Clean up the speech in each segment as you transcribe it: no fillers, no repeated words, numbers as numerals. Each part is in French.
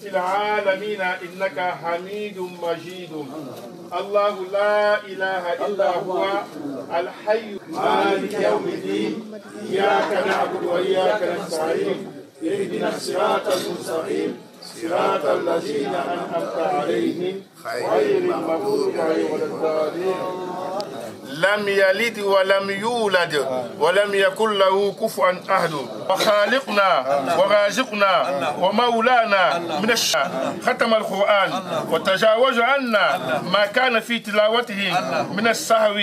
في العالمين إنك حميد مجيد. الله لا إله إلا هو الحي مالك يوم الدين. إياك نعبد وإياك نستعين. اهدنا الصراط المستقيم صراط الذين أنعمت عليهم غير المغضوب عليهم ولا الضالين. لم يلد ولم يولد ولم يكن له كفوا أحد. وخالقنا ورازقنا ومولانا من الشر ختم القرآن وتجاوز عنا ما كان في تلاوته من السهو.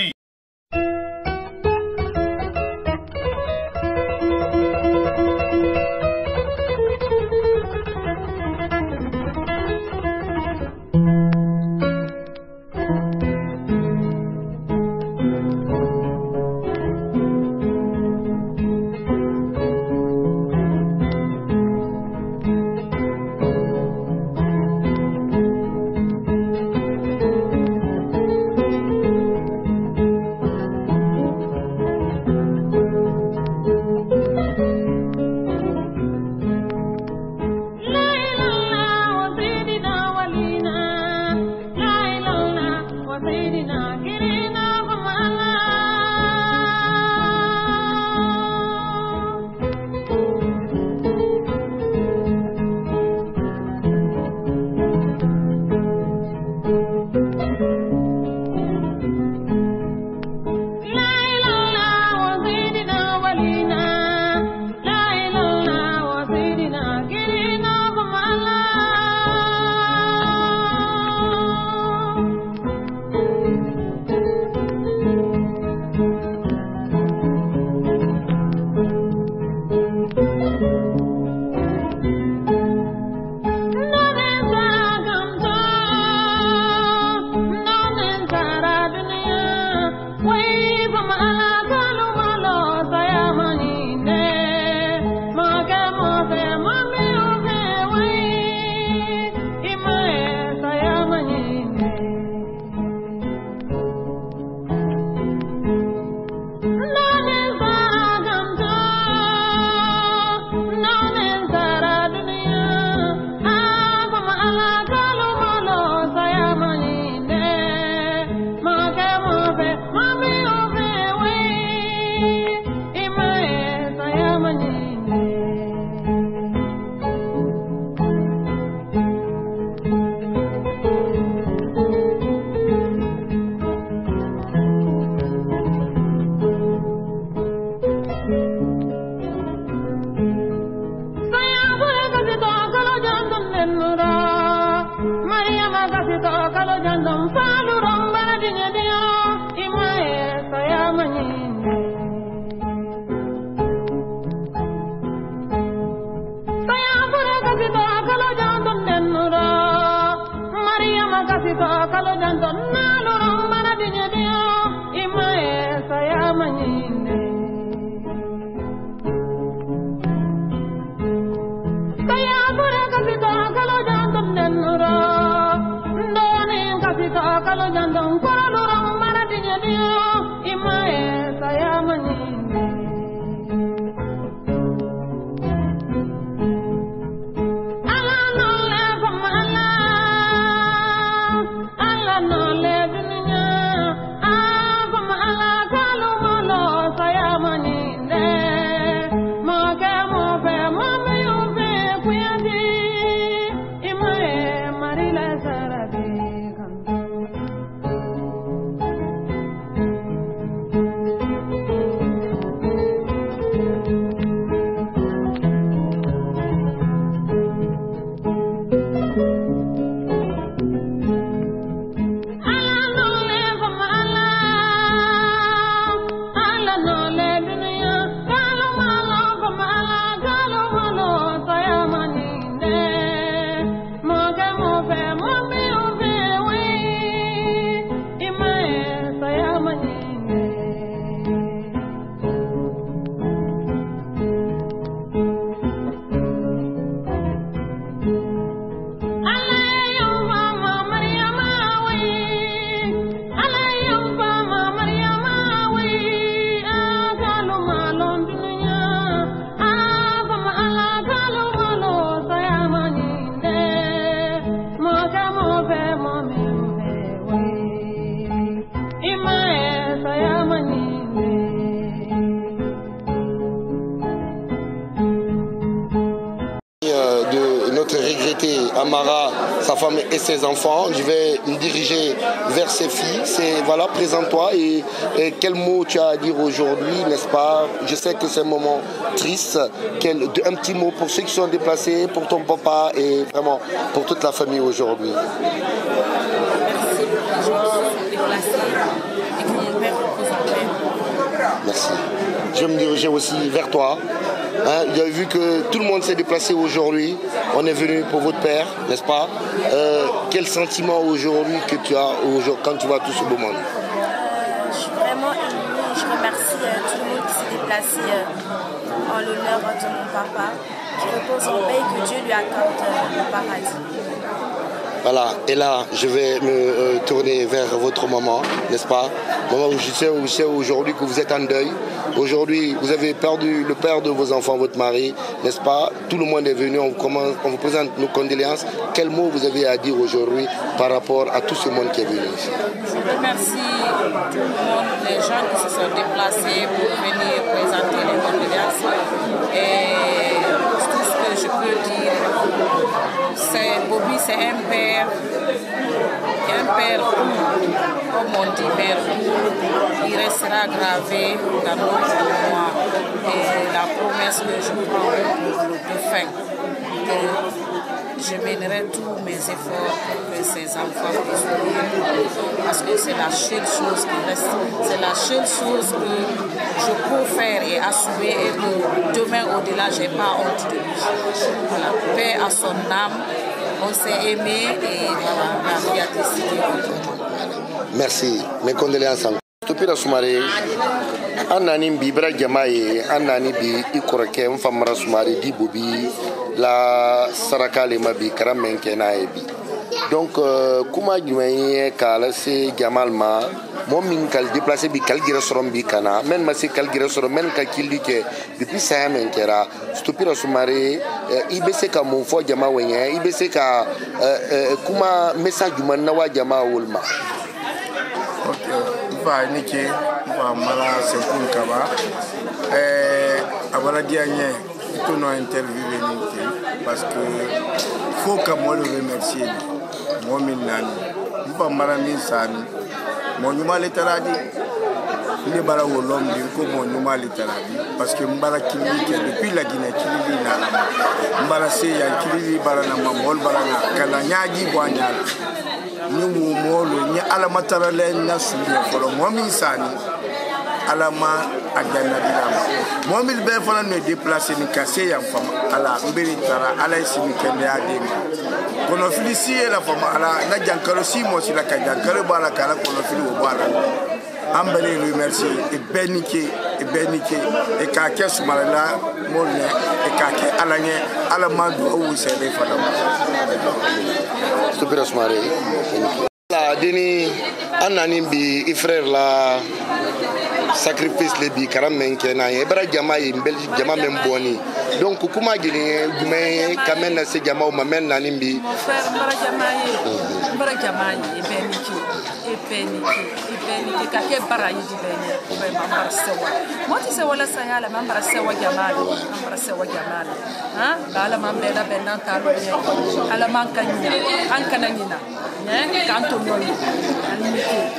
Amara, sa femme et ses enfants. Je vais me diriger vers ses filles. Voilà, présente-toi et quel mot tu as à dire aujourd'hui, n'est-ce pas? Je sais que c'est un moment triste. Un petit mot pour ceux qui sont déplacés, pour ton papa et vraiment pour toute la famille aujourd'hui. Merci. Je vais me diriger aussi vers toi. Vous avez vu que tout le monde s'est déplacé aujourd'hui. On est venu pour votre père, n'est-ce pas? Quel sentiment aujourd'hui que tu as quand tu vois tout ce beau monde? Je suis vraiment émue. Je remercie tout le monde qui s'est déplacé en l'honneur de mon papa, qui repose en paix et que Dieu lui accorde le paradis. Voilà, et là, je vais me tourner vers votre maman, n'est-ce pas? Maman, je sais aujourd'hui que vous êtes en deuil. Aujourd'hui, vous avez perdu le père de vos enfants, votre mari, n'est-ce pas? Tout le monde est venu, on vous présente nos condoléances. Quel mot vous avez à dire aujourd'hui par rapport à tout ce monde qui est venu ici? Je remercie tout le monde, les gens qui se sont déplacés pour venir présenter les condoléances. Et tout ce que je peux dire, Bobby, c'est un père comme on dit, père. Il restera gravé dans notre mémoire. Et la promesse que je prends pour le défunt, je mènerai tous mes efforts pour que ces enfants puissent vivre. Parce que c'est la seule chose qui reste. C'est la seule chose que je peux faire et assumer et que demain au-delà, je n'ai pas honte de lui. Voilà. Paix à son âme. On s'est aimé et voilà, la vie a décidé. Merci. Mes condoléances encore. Tupira Sumare, Anani Bibra Jamaye, Anani Bi Ikorake, Famara Sumare, Di Bobi, la Sarakale Mabi, Karamenke Naebi. Donc, comment je kala se Jamalma, mon min kal déplacé bi kalgira sorom bi kana, men ma se kalgira sorom men ka kilike depuis ça men kera, Stupira Sumare, ibese ka mon fo jama wenye, ibese ka kuma message man na wa jama wulma. Va nike va mala sekun kaba abala dianye tout nos interview parce que faut que moi le remercier moi minani va mala min sami mon nyuma letaradi ni bara wolom di ko mon nyuma letaradi parce que mbara kili ke depuis la Guinée kili na mbara se ya kili bara na mamol bara na kala nyaji boanya ni molo ni alama tarale na suliya folo momi sani alama agana dilama momi be folo ne déplacer ni cassé ya fama ala mbiri tara ala simi kende ade kono filisi la fama ala na jankaro simo si la ka jankaro bala kala kono fili wo bala ambele remercier et benike et ka ke sumarala molne et ka ke alanye alama do wo se be folo Stupira Sumare. La deni anani bi frère la sacrifice le bi karamenke na e bara jama e mbel jama men boni donc kuma gine gume kamen na se jama o mamen na nimbi Frère bara jama e beniki ka ke bara yi di beni vraiment bara sewa moti se wala sayala man bara sewa jamal ha bala man bela benan talo ni ala man kanya an kananyina ne kanto noni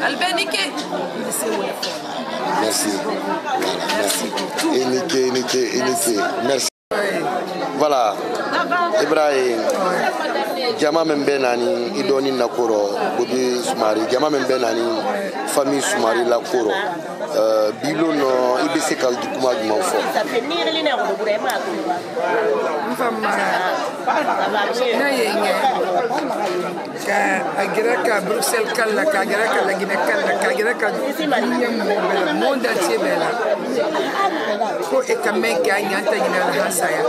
albenike il se wala. Merci. Merci beaucoup. Inike. Merci. Voilà. Ibrahim. Jama membenani idoni nakoro Bobby Sumare. Jama membenani famille Sumare la koro. Bilo no ibese kal dukuma gumafo. Na yenye ka agreka Bruxelles kala ka agreka la Guinée kala ka agreka monde entier bela ko e kamen ka nyanta ina la hasaya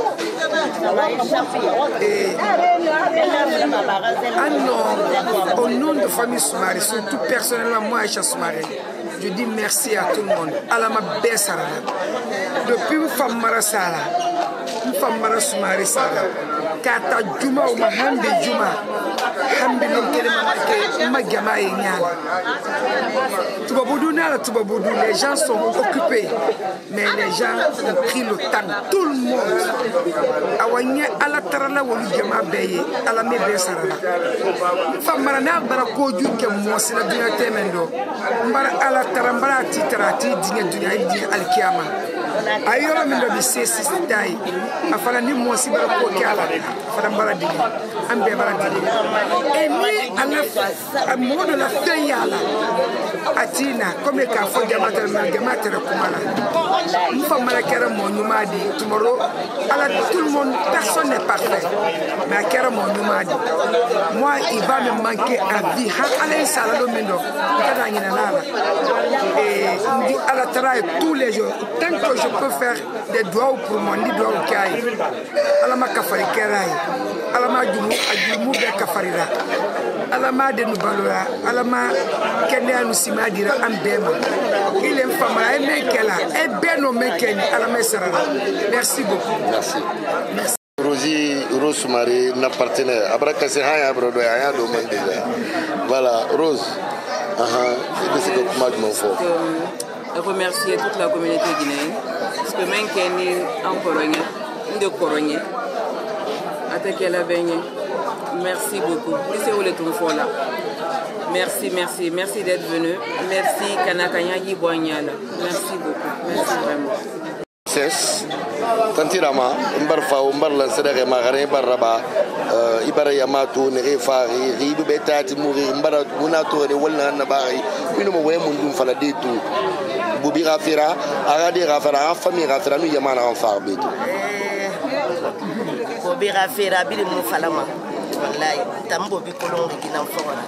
au nom de famille Sumare, surtout personnellement moi Aïcha Sumare, je dis merci à tout le monde. Alama Bessara depuis une femme Marasala, une femme Marasumare Sala. kata juma ou mahambe juma hambe ma gama les gens sont occupés mais les gens ont pris le temps tout le monde awanya ala tarala wolu gama beye ala me be sarala fa marana bara ko juke mo sila dunya temendo mbara ala tarambara titrati dinga dunya di alkiyama ayoro mi do bi sesi dai afala ni mo si bara ko kala afala bara di ambe bara di et ni ala mo de la feyala atina comme ka fo jamata kumala mfa mala kera mo nyumadi tomorrow ala tout le monde personne n'est parfait mais kera mo nyumadi moi il va me manquer à vie ha ala sala do mendo kada ngina nala et ndi ala travaille tous les jours tant que je peux faire des doigts pour mon dit doigts kai ala ma kafari kerai ala ma jumu be kafarira ala ma de nubalora ala ma kenya nu simadira ambema il est femme et mekela et beno mekeni ala mesara. Merci beaucoup. Merci. Rosie Rosemary, na partenaire abraka se haya brodo ya do mandela. Voilà Rose. C'est que comment je m'en fous. Remercier toute la communauté guinéenne parce que même Kenny en Corogne, de Corogne, merci beaucoup. C'est où les trucs là. Merci d'être venu. Merci Kanakanya Giboignala. Merci beaucoup. Merci vraiment. Ses tantirama mbarfa mbarla sedere magare baraba ibara yamatu ne refari ridu betati muri mbara munato de wala na bari minu mo wemundum fala detu bubi rafira arade rafara famille rafira nu yamana en farbetu bubi rafira bi mu falama wallahi tambo bi kolongi kina fora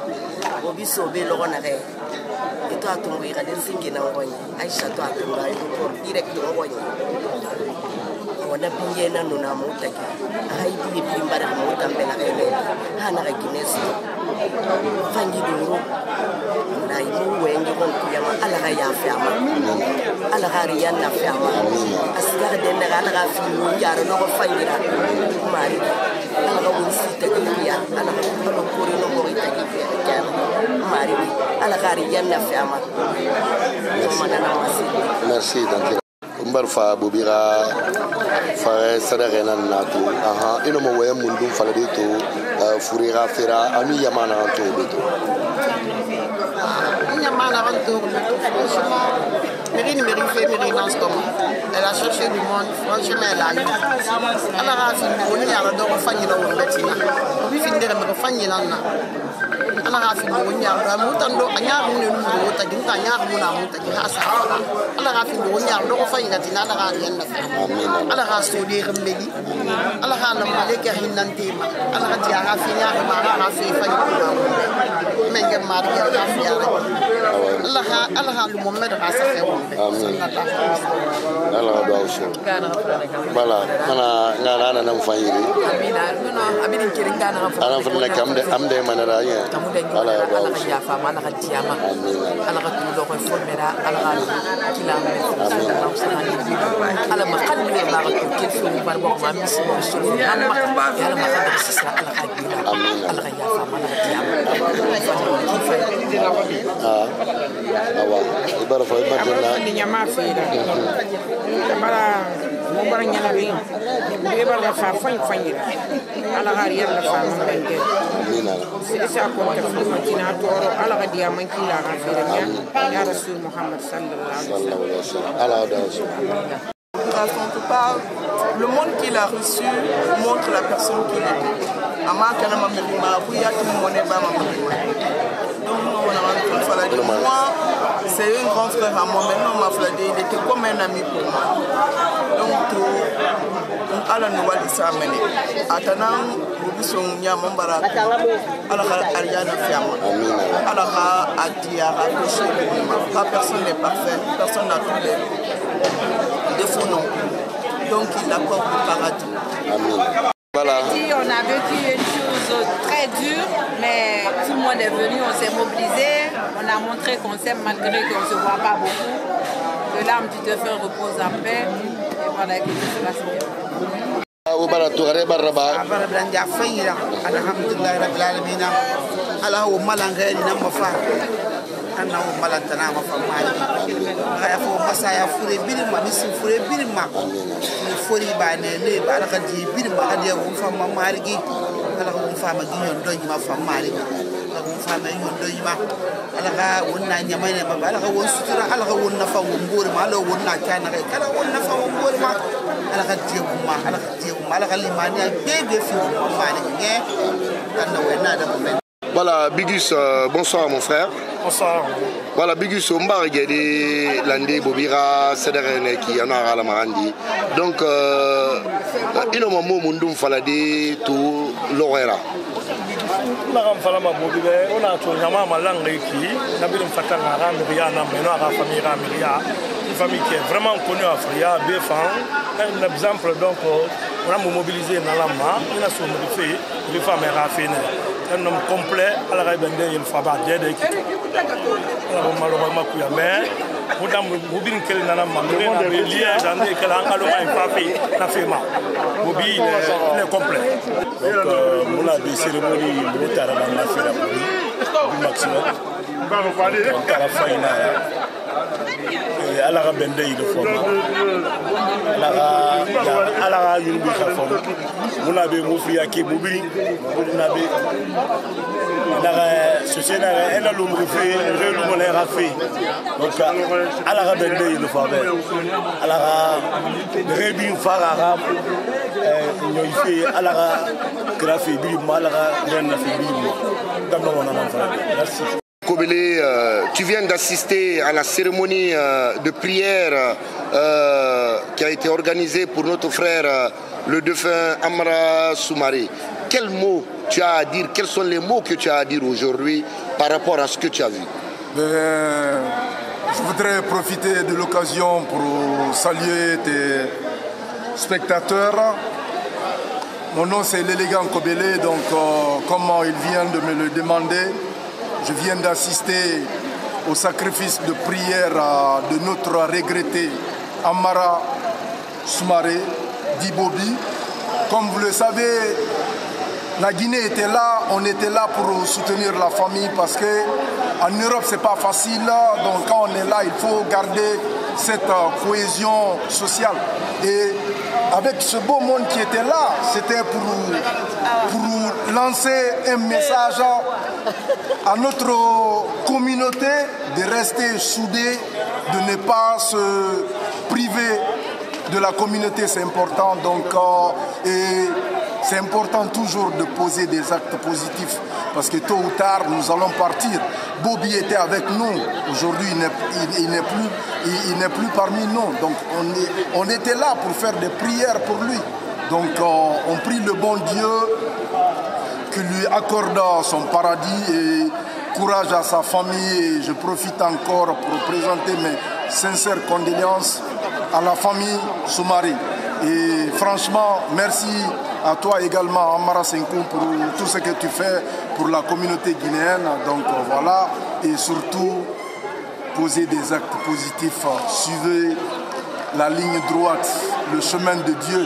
bobi sobe lo na re eto atungu ira den singina ngonya aisha to atungu ayo direct ngonya wana pingena no na mutaki haidi pimbara mutambe na kene hana ka Guinness fangi duro na imu wengi ko kuyama ala ga ya fama ala ga riya na fama asgar den na ala ga fi yaro no ko fangira mari ala ga wonsi ta kiya ala ga ko kori no ko ta kiya mari ala ga riya na fama merci donc mbarfa bubira fare sadare nan natu ino mo waya mundu falade to furira fera ami yamana to beto yamana to franchement Mérine fait Mérine en stock. Elle a cherché du monde, franchement elle a eu. Elle a fait une bonne yara de refaire dans le bâtiment. On finit de refaire là. Elle a fait une bonne yara. Moutando, il y a une autre, il y a une autre qui a ça. Elle a fait une bonne yara de refaire dans le bâtiment. Elle a soudé remedi. Elle a le malek à Hinantema. Elle a dit à Rafina, elle a fait faillir. Mais elle m'a dit à Rafina. Elle a le moment de Rafina. Amin. Allah do awso. Bala mana ngana nan fayiri. Amina, no abin kirin gana ran fa. Ana fa amde manara ya. Allah do awso. Ya fa mana katiyama. Allah ka tulo ko formera Allah kila. Allah ma qalbi ya ma ko kifu bar bo ma mismo sulu. Allah ma ya ma ka sisa Allah ka kila. Allah ya fa mana katiyama. Awa. Ibara fa ibara Nyama fera bara mo bara nyala be be bara fa fangira ala gariya la fa mo benge amina sa ko ta fi madina toro ala ga dia man kila ga fera ya rasul muhammad sallallahu alaihi wasallam ala da rasul le monde qu'il a reçu montre la personne qu'il est. Ama kana mamema buya tout mon eba mamema. Donc moi c'est un grand frère à moi maintenant m'a fladé, il était comme un ami pour moi. Donc ala no wali sa mene. Atana bubuson nya mambara. Ala Ariana fiama. Ala adia a personne n'est parfait, personne n'a tous les défauts non. Donc il accorde le paradis. Amen. Voilà. On a vécu une chose très dure, mais tout le monde est venu, on s'est mobilisé, on a montré qu'on s'aime malgré qu'on ne se voit pas beaucoup. Que l'âme du défunt repose en paix, et voilà que tout se passe bien. وبرا تغري برا با برا بلانجا فيرا الحمد لله رب العالمين على هو ملانغي نما فا أنا هو ملانتنا ما فمالي غاية فو مسايا فوري بيرما بيسي فوري بيرما فوري باني لي على كدي بيرما كدي هو فما مالكي على هو فما جيون دوي ما فمالي هو فما يون دوي ما على غا ونا نياماي ما على هو سترا على هو نفا ومبور ما على ونا كان على هو نفا ومبور ما على كدي ما على كدي ما على غلي مانيا بيبي في مالكي أنا وين هذا Voilà, Bigus, bonsoir mon frère. Bonsoir. Voilà, Bigus, on va regarder l'année Bobira, Cédérène qui en a la Marandi. Donc, il y a un moment où on va aller tout l'horaire. On a fait la mobile, on a tout vraiment mal langue qui, on a bien fait la Ramiriya, on a la famille Ramiriya, une famille qui est vraiment connue à Fria, Béfan. Un exemple donc, on a mobilisé dans la main, on a sommé les femmes raffinées. Un homme complet à la Rébende, il faut avoir des équipes. Malheureusement, mais on a mobile qui est dans la main, on a lié à l'année que l'engagement est pas fait, la FEMA. Mobile est complet. On a des cérémonies brutales dans la FEMA, du maximum. On a la faïna. ala ka bende ile forma ala ka yumbi ka forma muna be mo fria ke bubi na be na société na ela lu mo fe relu mo le rafi donc ala ka bende ile forma ala ka rebi fara ka ñoy fe ala ka grafi bi mala ka ren na fi bi tam no na man fa merci. Kobele, tu viens d'assister à la cérémonie de prière qui a été organisée pour notre frère le défunt Amara Soumaré. Quels mots tu as à dire, quels sont les mots que tu as à dire aujourd'hui par rapport à ce que tu as vu? Je voudrais profiter de l'occasion pour saluer tes spectateurs. Mon nom c'est l'élégant Kobele, donc comme il vient de me le demander, je viens d'assister au sacrifice de prière de notre regretté Amara Soumaré d'Ibobi. Comme vous le savez, la Guinée était là, on était là pour soutenir la famille parce qu'en Europe c'est pas facile, donc quand on est là il faut garder cette cohésion sociale. Et avec ce beau monde qui était là, c'était pour lancer un message à notre communauté de rester soudés, de ne pas se priver de la communauté, c'est important. Donc, et c'est important toujours de poser des actes positifs parce que tôt ou tard nous allons partir. Bobby était avec nous, aujourd'hui il n'est plus parmi nous. Donc on était là pour faire des prières pour lui. Donc on prie le bon Dieu qui lui accorde son paradis et courage à sa famille. Et je profite encore pour présenter mes sincères condoléances à la famille Soumaré. Et franchement, merci à toi également, Amara Senkou, pour tout ce que tu fais pour la communauté guinéenne. Donc voilà, et surtout, poser des actes positifs, suivez la ligne droite, le chemin de Dieu.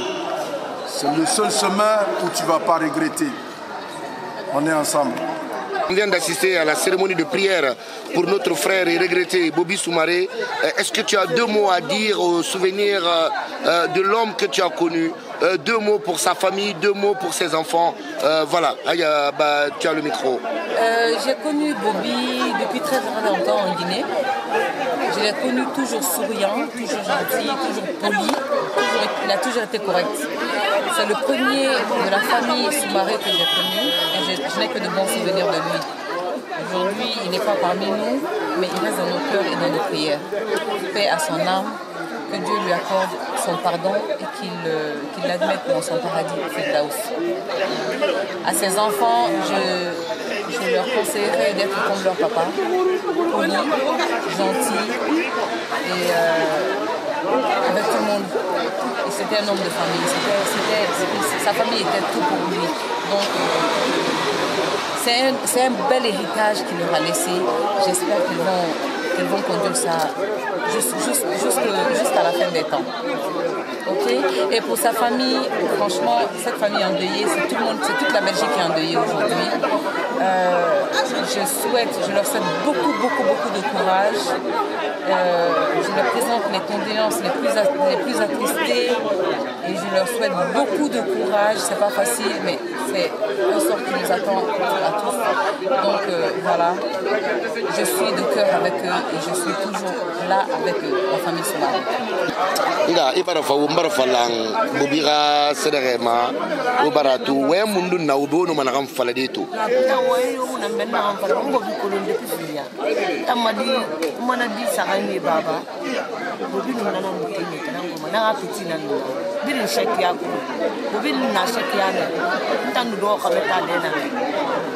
C'est le seul chemin où tu ne vas pas regretter. On est ensemble. On vient d'assister à la cérémonie de prière pour notre frère et regretté Bobby Soumaré. Est-ce que tu as deux mots à dire au souvenir de l'homme que tu as connu? Deux mots pour sa famille, deux mots pour ses enfants. Voilà, tu as le micro. J'ai connu Bobby depuis très très longtemps en Guinée. Je l'ai connu toujours souriant, toujours gentil, toujours poli. Il a toujours été correct. C'est le premier de la famille Soumaré que j'ai connu et je n'ai que de bons souvenirs de lui. Aujourd'hui, il n'est pas parmi nous, mais il reste dans nos cœurs et dans nos prières. Paix à son âme, que Dieu lui accorde son pardon et qu'il l'admette dans son paradis, Firdaus. À ses enfants, je leur conseillerais d'être comme leur papa, poli, gentil et avec tout le monde. Et c'était un homme de famille. Sa famille était tout pour lui. Donc, c'est un bel héritage qu'il leur a laissé. J'espère qu'ils vont qu'elles vont conduire ça jusqu'à la fin des temps. Ok. Et pour sa famille, franchement, cette famille endeuillée, c'est tout le monde, c'est toute la Belgique qui est endeuillée aujourd'hui. Je leur souhaite beaucoup de courage. Je leur présente mes condoléances les plus attristées et je leur souhaite beaucoup de courage. C'est pas facile, mais c'est un sort qui nous attend à tous. Donc voilà, je suis de cœur avec eux et je suis toujours là avec eux, la famille Soumaré. Nga ibara fa umbara falang bubira sederema ubaratu we mundu na ubono manakam faladeto na wayo na menna am fala ngo bi ko londe pifiya tamadi mana di sagani baba bobi nuna na mutini tango mana apiti na no birin sheki yako bobi na sheki yana tandu do ka beta lena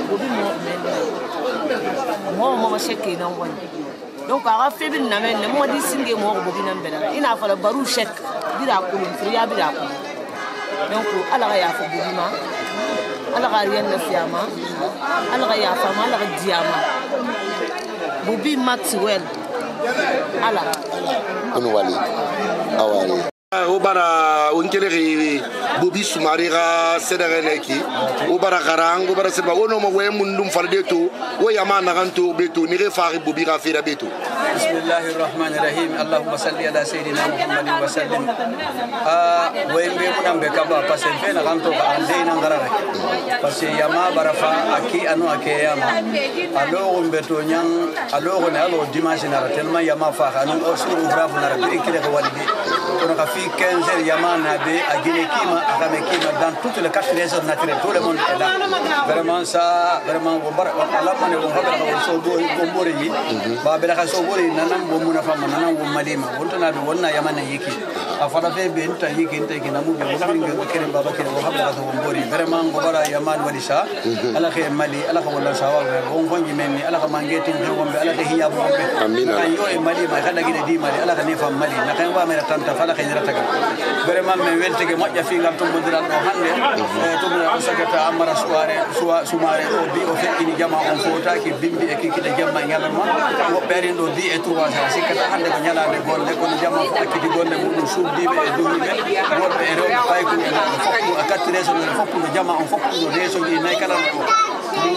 bobi mo sheki na ngoni donc a fait bin na men mo di singe mo ko bobi na mbela ina fala baru shek bira ko friya bira ko donc ala ga ya fa bobi ma ala ga rien na fiama ala ga ya fa ma ala ga diama bobi Maxwell ala on wali awali ubara unkeleri bobi Soumaré ga sedereneki ubara garang ubara seba ono mo we mundum faldeto wo yama naganto beto ni refari bobi ga fera beto. Bismillahir Rahmanir Rahim. Allahumma salli ala sayidina Muhammadin wa sallim. Wembe munambe kaba pasen na kanto ka ande na ngarare. Pase yama barafa aki anu ake yama. Alo umbeto nyang alo ne alo dimanche na tellement yama fa anu osuru bravo na bi kile ko walidi. On a fait 15 heures yama na be agine kima akame kima dans toutes les 4 raisons naturelles. Tout le monde est là. Vraiment ça vraiment Allah mane on habara ko so do gombore yi. Ba bela ka so nanam bo muna fama nanam bo malima wonto na be wonna yamana yiki afala be be nta yiki nta yiki namu be wonni ngi kere baba kere wo habla ko mbori vraiment ngo bara yaman wali sa ala khe mali ala ko wala sawa be on fonji menni ala ko mangeti ngi wombe ala ke hiya bo be amina yo e mali ma kada gine di mali ala ka ne fam mali na kan wa mera tanta fala khe jira taga vraiment me welte ke mojja fi ngam to bondiran do hande to be o sagata amara Soumaré o bi o fekkini jama on fota ki bimbi e kiki de jamma nyalama wo berin do di e 3 ans sikata hande ko nyalaade golle ko jama ko akiti golle mudum subdibe e duwibe wonbe e rew fay ko fokku akati reso no fokku jama on fokku reso di nay kala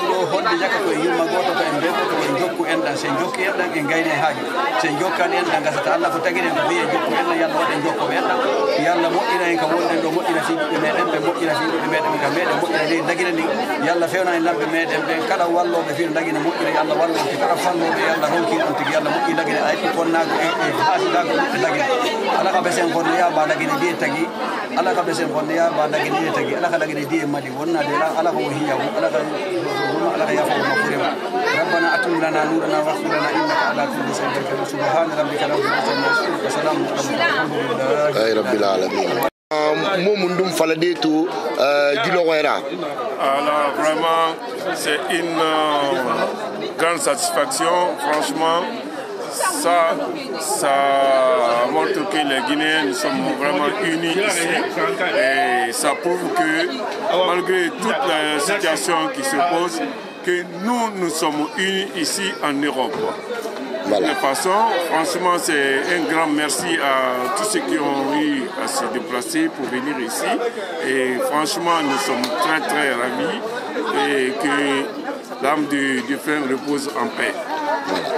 do honde jakka ko yimma goto ko en bebo ko en jokku en dan sen jokki en dan en gayni haaji sen jokkan en dan gasata Allah ko tagine en biye jokku en yalla waden jokko en dan yalla mo'ina en ka wonde do mo'ina fi be meden be mo'ina fi be meden ka meden mo'ina de dagine ni yalla fewna en lambe meden be kala wallo be fi dagine mo'ina yalla wallo ti kala fallo be yalla ronki on ti yalla mo'ina dagine ay ko nago e hasidago dagine ala ka besen gon ya ba dagine bi tagi ala ka besen gon ya ba dagine bi tagi ala ka dagine di mali wonna de ala ko hiya ala ka ala ya fa mafurema rabbana atim lana nurana wa khfir lana innaka ala kulli shay'in qadir subhana rabbika rabbil izzati amma yasifun wa salamun alhamdulillahi rabbil alamin mo mundum faladeto dilo wera. Alors vraiment c'est une grande satisfaction franchement. Ça montre que les Guinéens nous sommes vraiment unis ici et ça prouve que malgré toutes les situations qui se posent, que nous sommes unis ici en Europe. Voilà. De toute façon, franchement, c'est un grand merci à tous ceux qui ont eu à se déplacer pour venir ici et franchement, nous sommes très très ravis et que l'âme du frère repose en paix.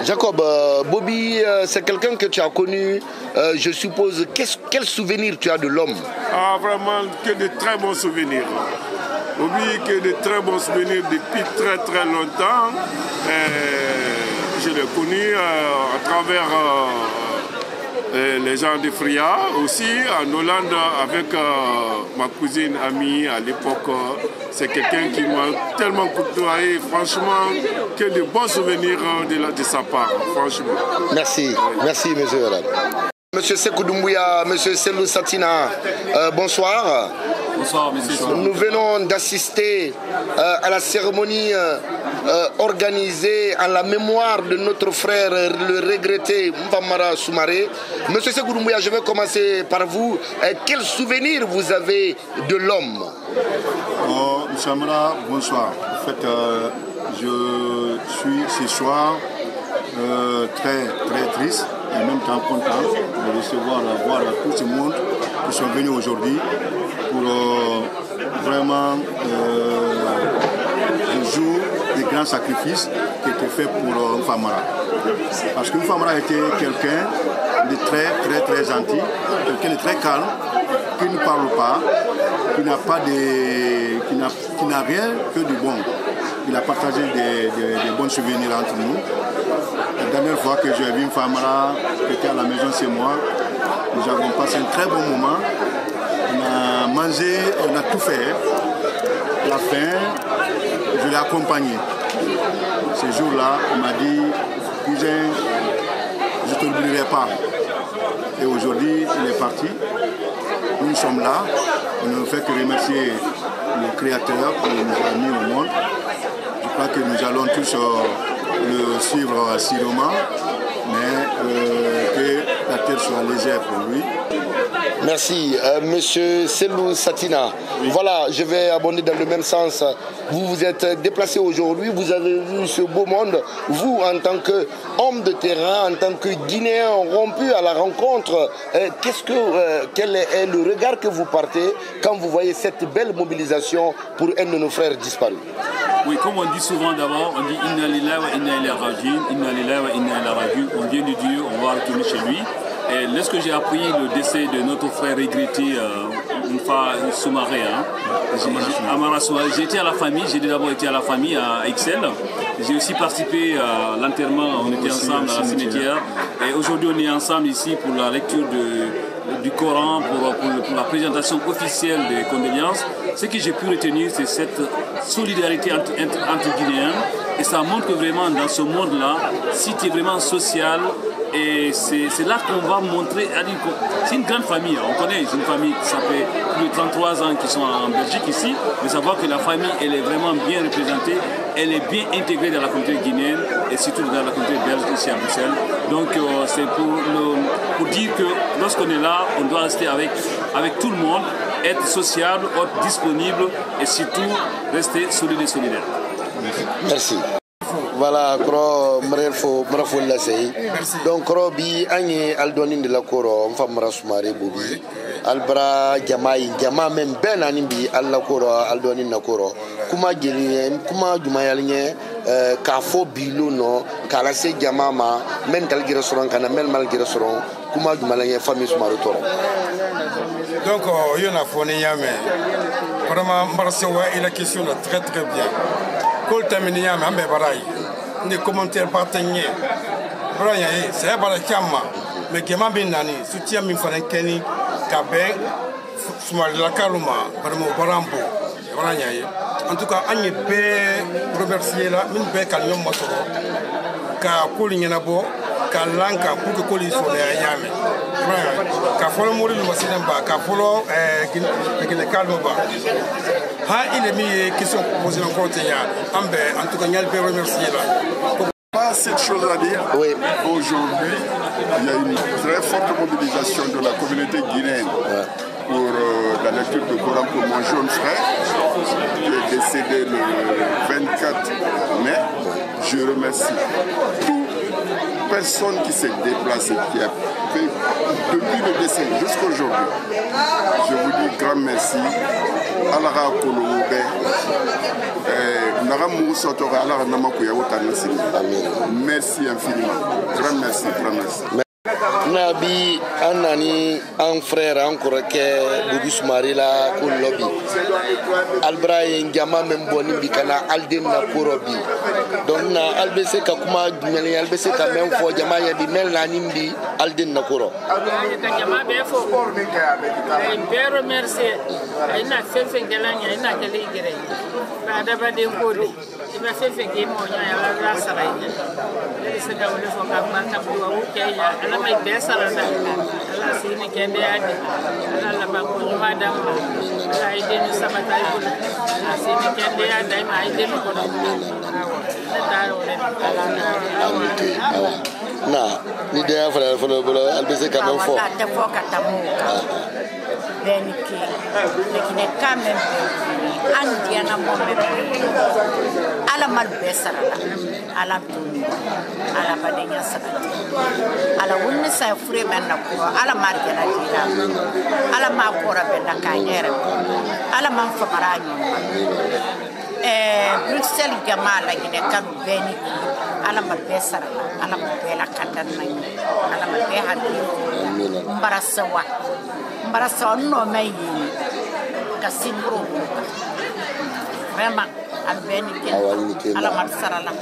Jacob, Bobby, c'est quelqu'un que tu as connu, je suppose. Quel souvenir tu as de l'homme? Ah, vraiment, que de très bons souvenirs. Bobby, que de très bons souvenirs depuis très très longtemps. Je l'ai connu à travers les gens de Fria, aussi en Hollande avec ma cousine amie à l'époque. C'est quelqu'un qui m'a tellement côtoyé, franchement, que de bons souvenirs de sa part, franchement. Merci, merci monsieur. Monsieur Sekou Doumbouya, monsieur Selou Satina, bonsoir. Bonsoir, monsieur. Nous venons d'assister à la cérémonie organisée en la mémoire de notre frère, le regretté Mpamara Soumaré. Monsieur Sekou Doumbouya, je vais commencer par vous. Quel souvenir vous avez de l'homme? Monsieur Amara, bonsoir. En fait, je suis ce soir très triste et en même temps content de recevoir, voir tout ce monde qui sont venus aujourd'hui pour vraiment le jour des grands sacrifices qui étaient faits pour Famara. Parce que Famara était quelqu'un de très gentil, quelqu'un de très calme, qui ne parle pas, qui n'a rien que du bon. Il a partagé des bons souvenirs entre nous. La dernière fois que j'ai vu Famara, qui était à la maison chez moi, nous avons passé un très bon moment. On a mangé, on a tout fait. À la fin, je l'ai accompagné. Ce jour-là, il m'a dit, cousin, je ne t'oublierai pas. Et aujourd'hui, il est parti. Nous sommes là. On ne fait que remercier le Créateur qui nous a mis au monde. Je crois que nous allons tous le suivre assidûment, mais que la terre soit légère pour lui. Merci. Monsieur Selou Satina, oui. Voilà, je vais abonder dans le même sens. Vous vous êtes déplacé aujourd'hui, vous avez vu ce beau monde. Vous, en tant qu'homme de terrain, en tant que Guinéen rompu à la rencontre, quel est le regard que vous partez quand vous voyez cette belle mobilisation pour un de nos frères disparus? Oui, comme on dit souvent d'abord, on dit Inna lillahi wa inna ilayhi raji'un, Inna lillahi wa inna ilayhi raji'un. On vient de Dieu, on va retourner chez lui. Et lorsque j'ai appris le décès de notre frère regretté, une fois Soumaré, Amara Soumaré, j'ai été à la famille, j'ai d'abord été à la famille à Excel. J'ai aussi participé à l'enterrement, on était ensemble à la cimetière. Et aujourd'hui on est ensemble ici pour la lecture du Coran, pour la présentation officielle des condoléances. Ce que j'ai pu retenir, c'est cette solidarité entre Guinéens. Et ça montre que vraiment dans ce monde-là, si tu es vraiment social, et c'est là qu'on va montrer, c'est une grande famille, on connaît, c'est une famille qui s'appelle plus de 33 ans qui sont en Belgique ici, mais savoir que la famille, elle est vraiment bien représentée, elle est bien intégrée dans la communauté guinéenne et surtout dans la communauté belge ici à Bruxelles. Donc c'est pour dire que lorsqu'on est là, on doit rester avec tout le monde, être sociable, être disponible et surtout rester solide et solidaire. Merci. Voilà, kro mrefo la sey. Donc kro bi agni aldonin de la koro mfa marasumare bobi. Albra jama men ben animbi alla koro aldonin na koro. Kuma jeli kuma jumayal nye ka fo bilo no kala se jama ma men tal gira soron kana men mal gira soron kuma jumalanye famille sumare toro. Donc yo na foni yame. Vraiment maraswa il a question très bien. Kol tamini yame ambe barai. Des commentaires partagés. C'est un peu mais qui m'a bien donné, soutien min fana Kenny, Kabé, Soumali la Kaluma, vraiment Barambo. En tout cas, on peut remercier là, min be Kalyon Mosoro, ka Koli Nabo, ka Lanka pour que Koli soit yame. Ka follow Mori Masinamba, ka follow Guinée Kalmoba. Il est mis question posée encore en tout cas, il y a le remercier là. Pas cette chose à dire. Oui. Aujourd'hui, il y a une très forte mobilisation de la communauté guinéenne pour la lecture de Coran pour mon jeune frère qui est décédé le 24 mai. Je remercie toute personne qui s'est déplacée, qui a fait depuis le décès jusqu'à aujourd'hui. Je vous dis grand merci. Alara Koloube, Naramu Sotora, Alara Namakuya Otanasi. Merci infiniment. Grand merci, grand merci. Nabi Anani, un frère encore que Boubis Marila Koulobi. Albraï Ngama Memboni Bikana Alden Nakorobi. Donc na Albese Kakuma Meli Albese Kamem for Jamaya Bimel Nanimbi Alden Nakoro. Kanyama Befo, Impero Merce, Ina Fefe Galania, Ina Galigre, Badaba de Godi, Ima Fefe Gimoya, Rasarai. There is a double for Kamaka, Kenya. My best, I see me can be added. Madam, I didn't sabotage. I see me can be added. I didn't go na ni dia for Albese Kamem for. benike lekine quand même andiana momme ala mal besara ala tuni ala badenya sakati ala wonni sa fure menna ko ala margena dina ala ma kora bella kanyere ala man famarani Bruxelles gamala gine kanu benike ala mal besara ala bela kandan nani ala mal be hadi mbarasawa no mai kasimbro vraiment al benike ala mal sarala